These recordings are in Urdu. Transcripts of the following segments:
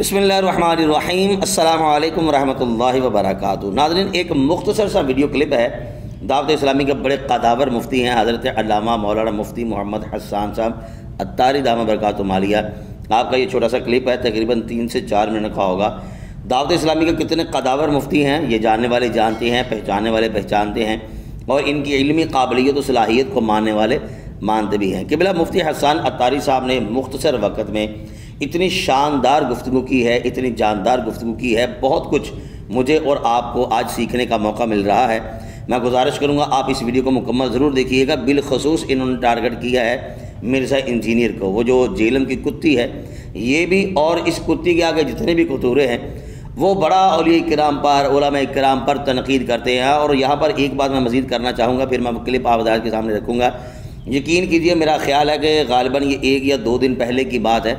بسم اللہ الرحمن الرحیم، السلام علیکم ورحمۃ اللہ وبرکاتہ۔ ناظرین، ایک مختصر سا ویڈیو کلپ ہے۔ دعوت اسلامی کے بڑے قداور مفتی ہیں حضرت علامہ مولانا مفتی محمد حسان صاحب عطاری دامہ برکاتہ عالیہ۔ آپ کا یہ چھوٹا سا کلپ ہے، تقریباً 3 سے 4 منٹ کا ہوگا۔ دعوت اسلامی کے کتنے قداور مفتی ہیں یہ جاننے والے جانتے ہیں، پہچاننے والے پہچانتے ہیں، اور ان کی علمی قابلیت و صلاحیت کو ماننے والے مانتے بھی ہیں۔ قبلہ مفتی حسان عطاری صاحب نے مختصر وقت میں اتنی شاندار گفتگو کی ہے، اتنی جاندار گفتگو کی ہے، بہت کچھ مجھے اور آپ کو آج سیکھنے کا موقع مل رہا ہے۔ میں گزارش کروں گا آپ اس ویڈیو کو مکمل ضرور دیکھیے گا۔ بالخصوص انہوں نے ٹارگٹ کیا ہے مرزا انجینئر کو، وہ جو جیلم کی کتی ہے یہ بھی، اور اس کتی کے آگے جتنے بھی کتورے ہیں وہ بڑا اولیاء کرام پر، علماء کرام پر تنقید کرتے ہیں۔ اور یہاں پر ایک بات میں مزید کرنا چاہوں گا، پھر میں کلپ آپ حضرات کے سامنے رکھوں گا۔ یقین کیجئے، میرا خیال ہے کہ غالباً یہ 1 یا 2 دن پہلے کی بات ہے،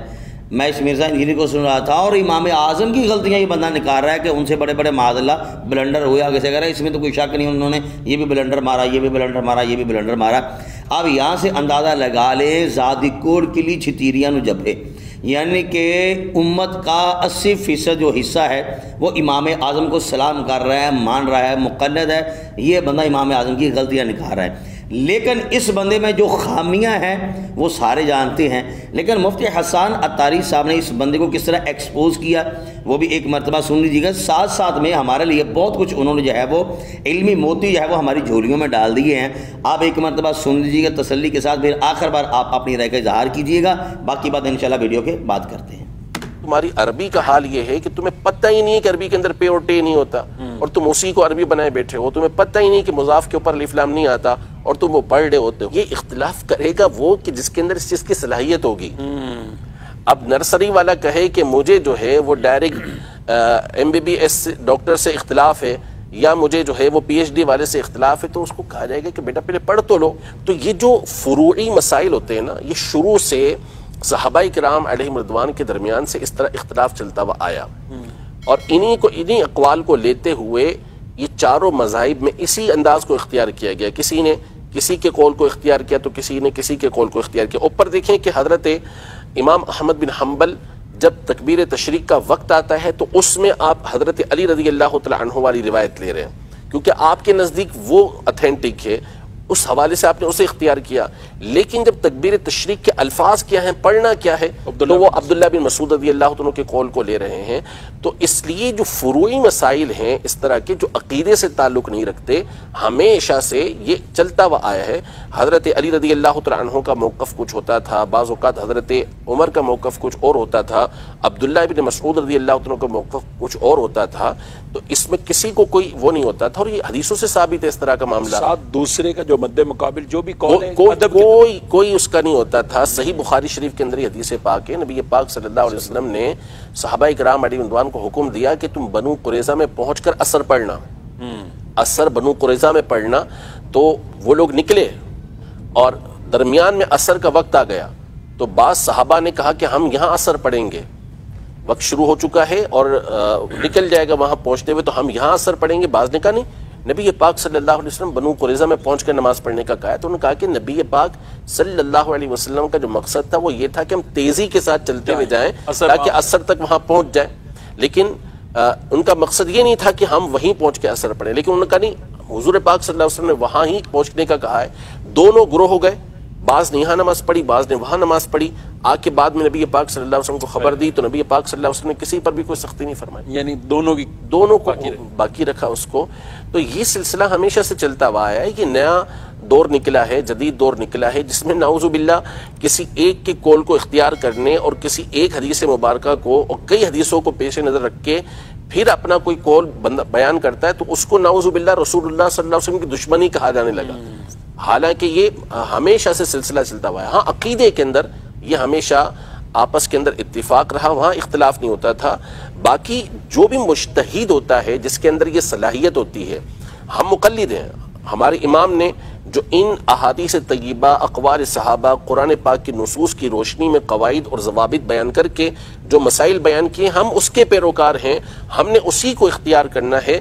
میں اس مرزا انجینئر کو سن رہا تھا اور امام اعظم کی غلطیاں یہ بندہ نکال رہا ہے کہ ان سے بڑے بڑے معاذ اللہ بلنڈر ہوئے، آگے سے کہہ رہا ہے اس میں تو کوئی شک نہیں، انہوں نے یہ بھی بلنڈر مارا، یہ بھی بلنڈر مارا، یہ بھی بلنڈر مارا۔ اب یہاں سے اندازہ لگا لیں زادی کوڑ کے لیے چھتیریاں نو جبے، یعنی کہ امت کا 80% جو حصہ ہے وہ امام اعظم کو سلام کر رہا ہے، مان رہا ہے، مقلد ہے۔ یہ بندہ امام اعظم کی غلطیاں نکال رہا ہے، لیکن اس بندے میں جو خامیاں ہیں وہ سارے جانتے ہیں۔ لیکن مفتی حسان عطاری صاحب نے اس بندے کو کس طرح ایکسپوز کیا وہ بھی ایک مرتبہ سن لیجیے گا۔ ساتھ ساتھ میں ہمارے لیے بہت کچھ انہوں نے جو ہے وہ علمی موتی جو ہے وہ ہماری جھولیوں میں ڈال دیے ہیں۔ آپ ایک مرتبہ سن لیجیے گا تسلی کے ساتھ، پھر آخر بار آپ اپنی رائے کا اظہار کیجیے گا، باقی بات انشاءاللہ ویڈیو کے بعد کرتے ہیں۔ تمہاری عربی کا حال یہ ہے کہ تمہیں پتہ ہی نہیں کہ عربی کے اندر پے اور ٹے نہیں ہوتا، اور تم اسی کو عربی بنائے بیٹھے ہو۔ تمہیں پتہ ہی نہیں کہ مضاف کے اوپر الف لام نہیں آتا اور تم وہ پڑھ رہے ہوتے ہو۔ یہ اختلاف کرے گا وہ کہ جس کے اندر اس چیز کی صلاحیت ہوگی۔ اب نرسری والا کہے کہ مجھے جو ہے وہ ڈائریکٹ MBBS ڈاکٹر سے اختلاف ہے، یا مجھے جو ہے وہ PhD والے سے اختلاف ہے، تو اس کو کہا جائے گا کہ بیٹا پہلے پڑھ تو لو۔ تو یہ جو فروعی مسائل ہوتے ہیں نا، یہ شروع سے صحابہ کرام علیہم رضوان کے درمیان سے اس طرح اختلاف چلتا ہوا آیا، اور انہی اقوال کو لیتے ہوئے یہ چاروں مذاہب میں اسی انداز کو اختیار کیا گیا۔ کسی نے کسی کے قول کو اختیار کیا تو کسی نے کسی کے قول کو اختیار کیا۔ اوپر دیکھیں کہ حضرت امام احمد بن حنبل جب تکبیر تشریق کا وقت آتا ہے تو اس میں آپ حضرت علی رضی اللہ تعالیٰ عنہ والی روایت لے رہے ہیں، کیونکہ آپ کے نزدیک وہ اتھینٹک ہے، اس حوالے سے آپ نے اسے اختیار کیا۔ لیکن جب تکبیر تشریق کے الفاظ کیا ہیں، پڑھنا کیا ہے، تو وہ عبداللہ بن مسعود رضی اللہ عنہ کے قول کو لے رہے ہیں۔ تو اس لیے جو فروعی مسائل ہیں اس طرح کے جو عقیدے سے تعلق نہیں رکھتے، ہمیشہ سے یہ چلتا ہوا آیا ہے۔ حضرت علی رضی اللہ تعالیٰ عنہ کا موقف کچھ ہوتا تھا، بعض اوقات حضرت عمر کا موقف کچھ اور ہوتا تھا، عبداللہ بن مسعود رضی اللہ عنہ کا موقف کچھ اور ہوتا تھا۔ تو اس میں کسی کو کوئی وہ نہیں ہوتا تھا، اور یہ حدیثوں سے ثابت ہے اس طرح کا معاملہ۔ ساتھ دوسرے کا جو مد مقابل جو بھی قول ہے کوئی اس کا نہیں ہوتا تھا۔ صحیح بخاری شریف کے اندر یہ حدیث پاک ہے، نبی پاک صلی اللہ علیہ وسلم نے صحابہ کرام علیہ رضوان کو حکم دیا کہ تم بنو قریظہ میں پہنچ کر عصر پڑھنا، عصر بنو قریظہ میں پڑھنا۔ تو وہ لوگ نکلے اور درمیان میں عصر کا وقت آ گیا، تو بعض صحابہ نے کہا کہ ہم یہاں عصر پڑھیں گے، وقت شروع ہو چکا ہے اور نکل جائے گا وہاں پہنچتے ہوئے، تو ہم یہاں عصر پڑھیں گے۔ بعض نے کہا نہیں، نبی پاک صلی اللہ علیہ وسلم بنو قریظہ میں پہنچ کر نماز پڑھنے کا کہا ہے۔ تو انہوں نے کہا کہ نبی پاک صلی اللہ علیہ وسلم کا جو مقصد تھا وہ یہ تھا کہ ہم تیزی کے ساتھ چلتے ہوئے جائیں تاکہ عصر تک وہاں پہنچ جائیں، لیکن ان کا مقصد یہ نہیں تھا کہ ہم وہیں پہنچ کے عصر پڑھیں۔ لیکن انہوں نے کہا نہیں، حضور پاک صلی اللہ علیہ وسلم نے وہاں ہی پہنچنے کا کہا ہے۔ دونوں گروہ ہو گئے، بعض نے یہاں نماز پڑھی، بعض نے وہاں نماز پڑھی۔ آگ کے بعد میں نبی پاک صلی اللہ علیہ وسلم کو خبر دی تو نبی پاک صلی اللہ علیہ وسلم نے کسی پر بھی کوئی سختی نہیں فرمائی، یعنی دونوں کو باقی رکھا اس کو۔ تو یہ سلسلہ ہمیشہ سے چلتا ہوا آیا ہے۔ یہ نیا دور نکلا ہے، جدید دور نکلا ہے، جس میں نعوذ باللہ کسی ایک کے قول کو اختیار کرنے اور کسی ایک حدیث مبارکہ کو اور کئی حدیثوں کو پیش نظر رکھ کے پھر اپنا کوئی قول بیان کرتا ہے، تو اس کو نعوذ باللہ رسول اللہ صلی اللہ علیہ وسلم کی دشمنی کہا جانے لگا، حالانکہ یہ ہمیشہ سے سلسلہ چلتا ہوا ہے۔ ہاں، عقیدے کے اندر یہ ہمیشہ آپس کے اندر اتفاق رہا، وہاں اختلاف نہیں ہوتا تھا۔ باقی جو بھی مجتہد ہوتا ہے جس کے اندر یہ صلاحیت ہوتی ہے، ہم مقلد ہیں۔ ہمارے امام نے جو ان احادیث طیبہ، اقوال صحابہ، قرآن پاک کی نصوص کی روشنی میں قواعد اور ضوابط بیان کر کے جو مسائل بیان کیے، ہم اس کے پیروکار ہیں، ہم نے اسی کو اختیار کرنا ہے۔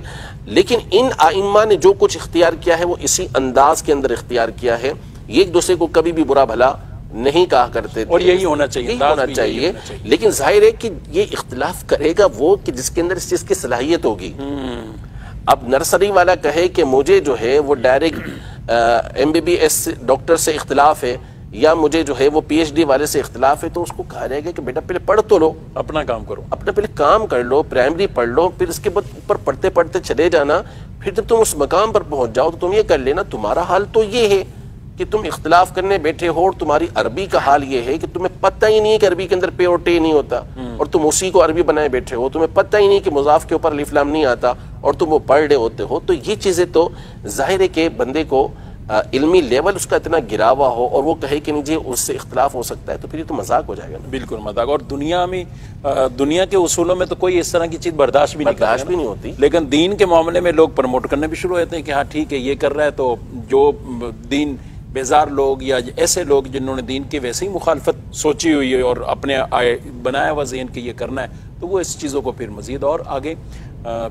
لیکن ان ائمہ نے جو کچھ اختیار کیا ہے وہ اسی انداز کے اندر اختیار کیا ہے۔ یہ ایک دوسرے کو کبھی بھی برا بھلا نہیں کہا کرتے تھے، اور یہی ہونا چاہیے، یہی ہونا چاہیے۔ لیکن ظاہر ہے کہ یہ اختلاف کرے گا وہ کہ جس کے اندر اس چیز کی صلاحیت ہوگی۔ اب نرسری والا کہے کہ مجھے جو ہے وہ ڈائریکٹ MBBS ڈاکٹر سے اختلاف ہے، یا مجھے جو ہے وہ PhD والے سے اختلاف ہے، تو اس کو کہا جائے گا کہ بیٹا پہلے پڑھ تو لو، اپنا کام کرو، اپنا پہلے کام کر لو، پرائمری پڑھ لو، پھر اس کے بعد اوپر پڑھتے پڑھتے چلے جانا۔ پھر جب تم اس مقام پر پہنچ جاؤ تو تم یہ کر لینا، تمہارا حال تو یہ ہے کہ تم اختلاف کرنے بیٹھے ہو، اور تمہاری عربی کا حال یہ ہے کہ تمہیں پتہ ہی نہیں ہے کہ عربی کے اندر پے اور ٹے نہیں ہوتا، اور تم اسی کو عربی بنائے بیٹھے ہو، تمہیں پتہ ہی نہیں کہ مضاف کے اوپر الف لام نہیں آتا، اور تم وہ پڑھ رہے ہوتے ہو۔ تو یہ چیزیں تو ظاہر ہے کہ بندے کو علمی لیول اس کا اتنا گرا ہوا ہو، اور وہ کہے کہ مجھے اس سے اختلاف ہو سکتا ہے، تو پھر یہ تو مذاق ہو جائے گا نا۔ بالکل مذاق۔ اور دنیا کے اصولوں میں تو کوئی اس طرح کی چیز برداشت بھی نہیں ہوتی، لیکن دین کے معاملے میں لوگ پروموٹ کرنے بھی شروع ہوتے ہیں کہ ہاں ٹھیک ہے یہ کر رہا ہے، تو جو دین بیزار لوگ یا ایسے لوگ جنہوں نے دین کی ویسے ہی مخالفت سوچی ہوئی ہے اور اپنے بنایا ہوا ذہن کہ یہ کرنا ہے، تو وہ اس چیزوں کو پھر مزید اور آگے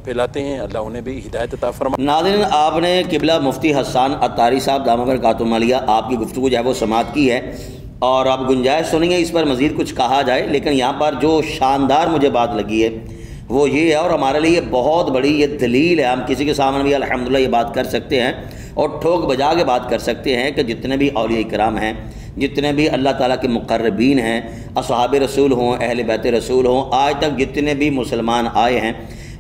پھیلاتے ہیں۔ اللہ انہیں بھی ہدایت عطا فرمائے۔ ناظرین، آپ نے قبلہ مفتی حسان عطاری صاحب دامہ برکاتہم علیہ آپ کی گفتگو جو ہے وہ سماعت کی ہے، اور آپ گنجائش سنیں گے اس پر مزید کچھ کہا جائے، لیکن یہاں پر جو شاندار مجھے بات لگی ہے وہ یہ ہے، اور ہمارے لیے بہت بڑی یہ دلیل ہے، ہم کسی کے سامنے بھی الحمدللہ یہ بات کر سکتے ہیں اور ٹھوک بجا کے بات کر سکتے ہیں کہ جتنے بھی اولیاء کرام ہیں، جتنے بھی اللہ تعالیٰ کے مقربین ہیں، اصحاب رسول ہوں، اہل بیت رسول ہوں، آج تک جتنے بھی مسلمان آئے ہیں،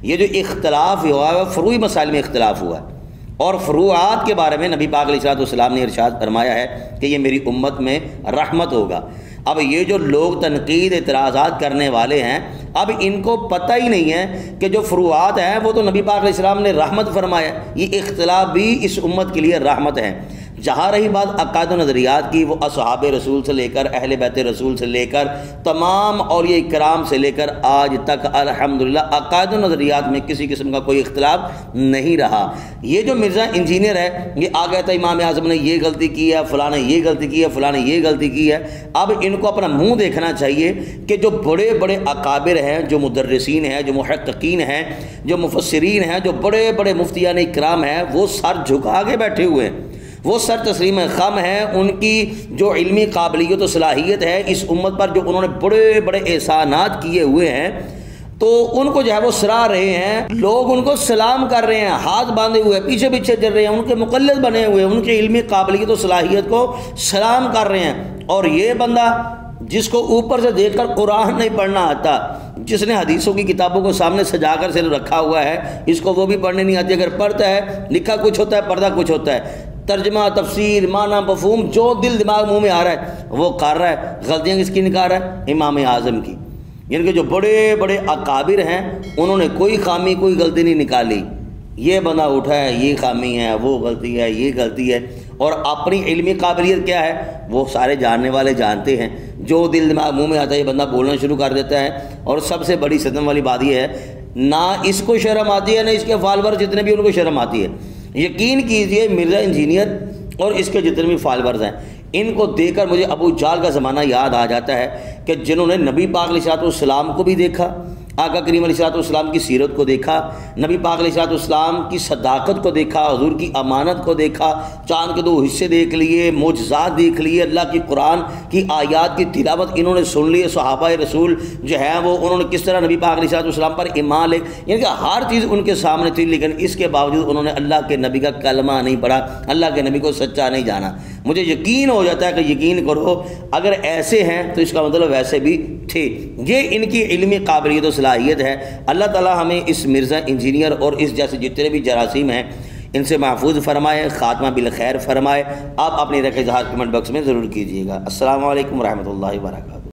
یہ جو اختلاف ہوا ہے وہ فروعی مسائل میں اختلاف ہوا ہے، اور فروعات کے بارے میں نبی پاک علیہ السلام نے ارشاد فرمایا ہے کہ یہ میری امت میں رحمت ہوگا۔ اب یہ جو لوگ تنقید اعتراضات کرنے والے ہیں، اب ان کو پتہ ہی نہیں ہے کہ جو فروعات ہیں وہ تو نبی پاک علیہ السلام نے رحمت فرمایا، یہ اختلاف بھی اس امت کے لیے رحمت ہے۔ جہاں رہی بات عقائد و نظریات کی، وہ اصحاب رسول سے لے کر اہل بیت رسول سے لے کر تمام اولیاء کرام سے لے کر آج تک الحمدللہ عقائد و نظریات میں کسی قسم کا کوئی اختلاف نہیں رہا۔ یہ جو مرزا انجینئر ہے، یہ آ گیا تھا امام اعظم نے یہ غلطی کی ہے، فلاں نے یہ غلطی کی ہے، فلاں نے یہ غلطی کی ہے۔ اب ان کو اپنا منہ دیکھنا چاہیے کہ جو بڑے بڑے اکابر ہیں، جو مدرسین ہیں، جو محققین ہیں، جو مفسرین ہیں، جو بڑے بڑے مفتیان اکرام ہیں، وہ سر جھکا کے بیٹھے ہوئے ہیں، وہ سر تسلیم خم ہیں۔ ان کی جو علمی قابلیت و صلاحیت ہے اس امت پر، جو انہوں نے بڑے بڑے احسانات کیے ہوئے ہیں، تو ان کو جو ہے وہ سراہ رہے ہیں، لوگ ان کو سلام کر رہے ہیں، ہاتھ باندھے ہوئے پیچھے پیچھے چل رہے ہیں، ان کے مقلد بنے ہوئے، ان کی علمی قابلیت و صلاحیت کو سلام کر رہے ہیں۔ اور یہ بندہ جس کو اوپر سے دیکھ کر قرآن نہیں پڑھنا آتا، جس نے حدیثوں کی کتابوں کو سامنے سجا کر صرف رکھا ہوا ہے، اس کو وہ بھی پڑھنے نہیں آتی، اگر پڑھتا ہے لکھا کچھ ہوتا ہے، پردہ کچھ ہوتا ہے، ترجمہ تفسیر معنی مفہوم جو دل دماغ منہ میں آ رہا ہے وہ کر رہا ہے۔ غلطیاں کس کی نکال رہا ہے؟ امام اعظم کی، یعنی کہ جو بڑے بڑے اکابر ہیں انہوں نے کوئی خامی کوئی غلطی نہیں نکالی۔ یہ بندہ اٹھا ہے، یہ خامی ہے، وہ غلطی ہے، یہ غلطی ہے، اور اپنی علمی قابلیت کیا ہے وہ سارے جاننے والے جانتے ہیں، جو دل دماغ منہ میں آتا ہے یہ بندہ بولنا شروع کر دیتا ہے۔ اور سب سے بڑی صدمہ والی بات یہ ہے، نہ اس کو شرم آتی ہے نہ اس کے فالوور جتنے بھی ان کو شرم آتی ہے۔ یقین کیجئے مرزا انجینئر اور اس کے جتنے بھی فالورز ہیں، ان کو دیکھ کر مجھے ابو جہل کا زمانہ یاد آ جاتا ہے کہ جنہوں نے نبی پاک علیہ السلام کو بھی دیکھا، آقا کریم علیہ السلام کی سیرت کو دیکھا، نبی پاک علیہ السلام کی صداقت کو دیکھا، حضور کی امانت کو دیکھا، چاند کے 2 حصے دیکھ لیے، معجزات دیکھ لیے، اللہ کی قرآن کی آیات کی تلاوت انہوں نے سن لی، صحابہ رسول جو ہیں وہ انہوں نے کس طرح نبی پاک علیہ السلام پر ایمان لے، یعنی کہ ہر چیز ان کے سامنے تھی، لیکن اس کے باوجود انہوں نے اللہ کے نبی کا کلمہ نہیں پڑھا، اللہ کے نبی کو سچا نہیں جانا۔ مجھے یقین ہو جاتا ہے کہ یقین کرو اگر ایسے ہیں تو اس کا مطلب ویسے بھی تھے۔ یہ ان کی علمی قابلیت و صلاحیت ہے۔ اللہ تعالیٰ ہمیں اس مرزا انجینئر اور اس جیسے جتنے بھی جراثیم ہیں ان سے محفوظ فرمائے، خاتمہ بالخیر فرمائے۔ آپ اپنی رائے کا اظہار کمنٹ باکس میں ضرور کیجیے گا۔ السلام علیکم ورحمۃ اللہ وبرکاتہ۔